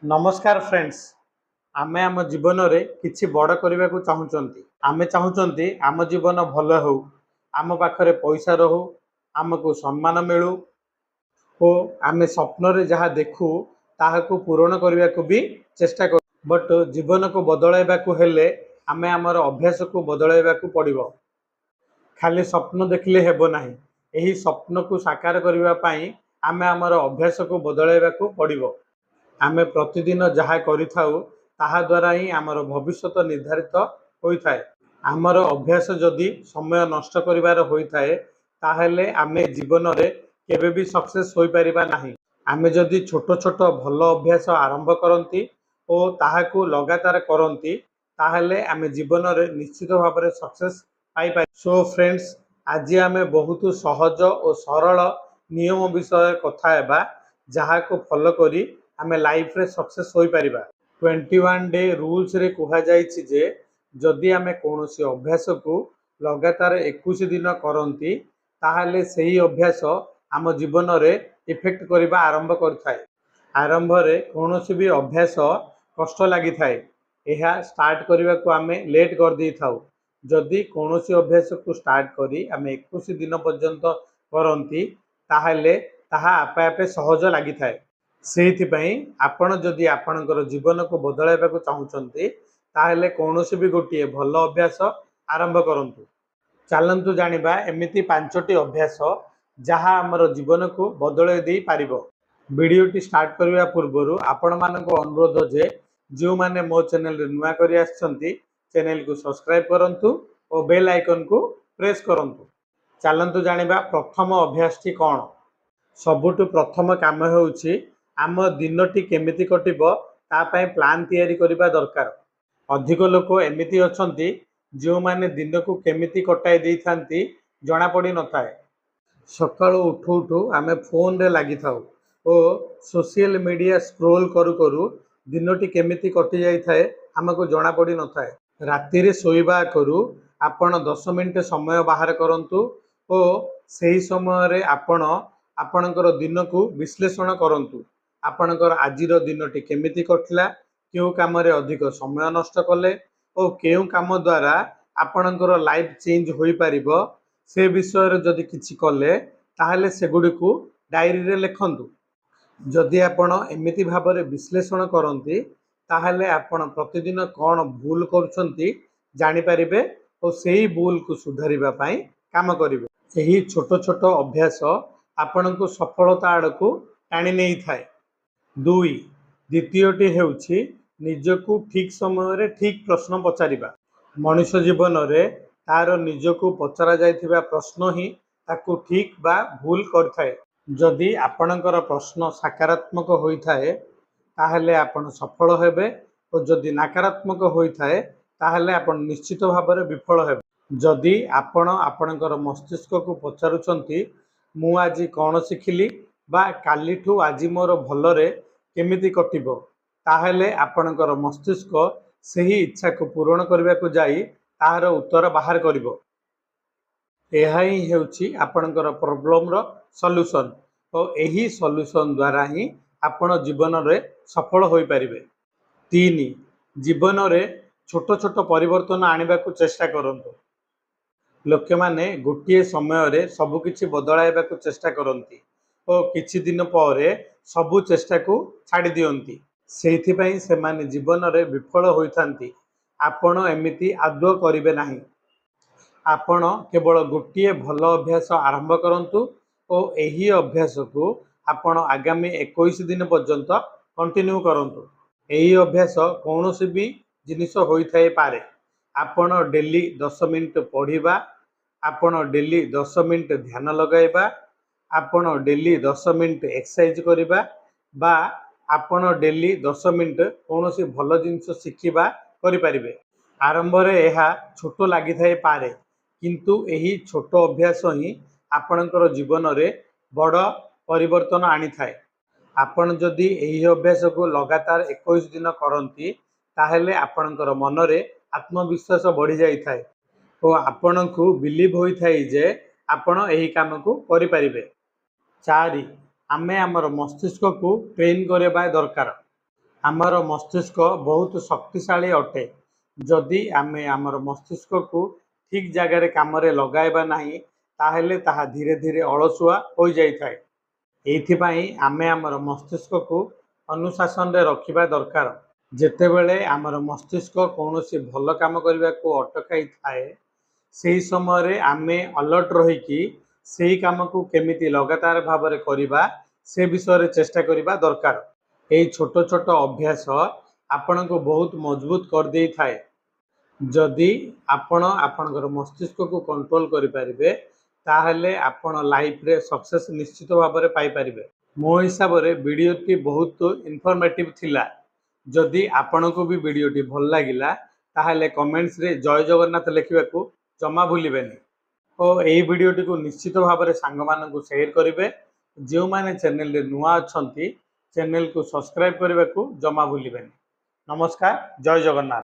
नमस्कार फ्रेंड्स। आमे आम जीवन रे किछि बड़ करबा को चाहूचंती। आमे चाहूचंती आम जीवन भल हो, आम पाखरे पैसा रहू, आमको सम्मान मिलू ओ आमे स्वप्न रे जहाँ देखू ताहाको पूरण करबा को भी चेष्टा कर। बट जीवन को बदलाइबा को हेले आमे आमर अभ्यास को बदलाइबा को पड़िबो। खाली स्वप्न देखले हेबो नाही। एही स्वप्न को साकार करबा पई आमे आमर अभ्यास को बदलाइबा को पड़िबो। आमे प्रतिदिन जहाँ करिथाउ ताहा द्वारा ही आमर भविष्यत निर्धारित होइथाए। आमर अभ्यास जदि समय नष्ट करिवार होइथाए ताहेले आमे जीवन रे केबे भी सक्सेस होई परिबा नाही। आमे जदि छोट छोट भल अभ्यास आरंभ करंती ओ ताहाकू लगातार करंती ताहेले आमे जीवन रे निश्चित भाव में सक्सेस पाई पारि। सो फ्रेंड्स, आज आमे बहुत सहज और सरल नियम विषय कथा हेबा जहाँ को फॉलो करी आमे लाइफ रे सक्सेस होई परिबा। 21 डे रूल्स रे कहा जाइछि जे जदि आमे कोनोसी अभ्यास को लगातार 21 दिन करंती ताहले सही अभ्यास आम जीवन रे इफेक्ट करबा आरंभ करथाए। आरंभ रे कोनोसी भी अभ्यास कष्ट लागि थाए। एहा स्टार्ट करबा को आमे लेट कर दी थाउ। जदि कोनोसी अभ्यास को स्टार्ट करी आमे 21 दिन पर्यंत करंती ताहले ताहा आपे आपे सहज लागि थाए। सेहिथिपाई आपण जदि आपणकर जीवन को बदलाइबा को चाहूचंती ताहले कोनोसी भी गोटिए भल अभ्यास आरंभ करंतु। चलंतु जानिबा एमिति 5टी अभ्यास जहाँ आमर जीवन को बदलाई देई पारिबो। वीडियोटी स्टार्ट करबा पूर्वरु आपण मानको अनुरोध जे जो माने मो चैनल रे नुआ करी आछंती चैनल को सब्सक्राइब करंतु और बेल आइकन को प्रेस करंतु। चलंतु जानिबा प्रथम अभ्यासटी कोन। सबुटु प्रथम काम हेउची आम दिनटी केमिति कटिबो ता पई प्लान तैयारी करिबा दरकार। अधिक लोक एमिति अछंती जो माने दिन को केमिति कटाई देई थांती जणा पड़ी नथाए। सकाळु उठू उठू आमे फोन रे लागि थाउ ओ सोशल मीडिया स्क्रोल करू करू दिनटी केमिति कटि जाई थाए हमको जणा पड़ी नथाए। राति रे सोइबा करू आपण 10 मिनिट समय बाहर करंतु ओ सही समय रे आपण आपणकर दिन को विश्लेषण करंतु। आपणकर आजिर दिनटी केमिति कटला, केउ काम रे अधिक समय नष्ट कले ओ केउ काम द्वारा आपणकर लाइफ चेंज होई परिबो से विषय रे जदि किछि कले ताहले सेगुडी को डायरी रे लिखंतु। जदि आपण एमिति भाव रे विश्लेषण करंती ताहले आपण प्रतिदिन कोन भूल करूछंती जानि परिबे ओ सेही भूल को सुधारिबा पई काम करिवे। एही छोट छोट अभ्यास आपणको सफलता आड़को टाणी नहीं थाए। 2 द्वितीयटी हेउछि निजको ठीक समय रे ठीक प्रश्न पचारिबा। मनुष्य जीवन रे तार निजको पचरा जाइथिबा प्रश्न ही ताकू ठीक बा भूल करथाए। जदि आपणकर प्रश्न सकारात्मक होई थाए ताहले आपण सफल हेबे और जदि नकारात्मक होई थाए ताहले आपण निश्चित भाव रे विफल हेबे। जदि आपण आपणकर मस्तिष्क को पचारुचंती मु आजी कोन सिखिली बा कालीठू आजी मोर भलरे केमिति कटिबो ताहले आपणकर मस्तिष्क सही इच्छा को पूरण करबा को जाई ताहार उत्तर बाहर करिबो। एहा ही हेउछि आपणकर प्रॉब्लम रो सॉल्यूशन और एही सॉल्यूशन द्वारा ही आपण जीवन रे सफल होई परिबे। 3 जीवन रे छोट छोट परिवर्तन आनिबा को चेष्टा करंतु। लोके माने गोटिए समय रे सब किछि बदलाइबा को चेष्टा करंती और किछि दिन परे सबु चेष्टा को छाड़ी दियंती। सेहिथि पई से माने जीवन रे विफल होइथांती। आपण एमिति आदौ करिवे नाही। आपण केवल गोटिए भल अभ्यास आरंभ करंतु और एही अभ्यास को आपण आगामी 21 दिन पर्यंत कंटिन्यू करंतु। एही अभ्यास कोनोसी भी जिनिस होई थाई पारे। आपण डेली 10 मिनिट पढ़िबा, आपण डेली 10 मिनिट ध्यान लगाइबा, आपण डेली 10 मिनिट एक्सरसाइज करिबा बा आपण डेली 10 मिनिट कोनोसी भल जिनिस शिखिबा करि परिबे। आरंभ रे एहा छोट लागि थाई पारे किंतु एही छोट अभ्यास ही आपणकर जीवन रे बड़ परिवर्तन आनी थाए। आपण जदि एही अभ्यास को लगातार 21 दिन करंती ताहले आपणकर मन रे आत्मविश्वास बढ़ी जाई थाए और आपण को बिलीव होई थाई जे आपण एही काम को करि परिबे। 4 आमे हमर मस्तिष्क को ट्रेन करबा दरकार। आमर मस्तिष्क बहुत शक्तिशाली अटे। जदि आमे आमर मस्तिष्क को ठीक जगार काम लगाइबा नहीं ताहेले ताहा धीरे धीरे अलसुआ हो जाइथाए। एइथिपाई आमे आमर मस्तिष्क को अनुशासन रे रखिबा दरकार। जेतेबेले आमर मस्तिष्क कौनसी भल काम करने को अटकाई थाए सेही समय रे आमे अलर्ट रहीकि सेही काम को केमिति लगातार भाव में करवा से विषय रे चेष्टा करबा दरकार। एई छोट छोट अभ्यास आपण को बहुत मजबूत कर देई थाए। जदि आपण आपणकर मस्तिष्क को कंट्रोल करें ताहले आपण लाइफ रे सक्सेस निश्चित भाव में पाइपर। मो हिसाब से वीडियोटी बहुत इनफॉर्मेटिव थिला। जदि आपण को भी वीडियोटी भल लगिला ताहले कमेंट्स रे जय जगन्नाथ लिखा जमा भूलिबेनी और यही वीडियोटी को निश्चित भाव में सांग मानक शेयर करेंगे। जो मैंने चैनल रे नुआ अच्छी चैनल को सब्सक्राइब करने को जमा भूलिबेनी। नमस्कार, जय जगन्नाथ।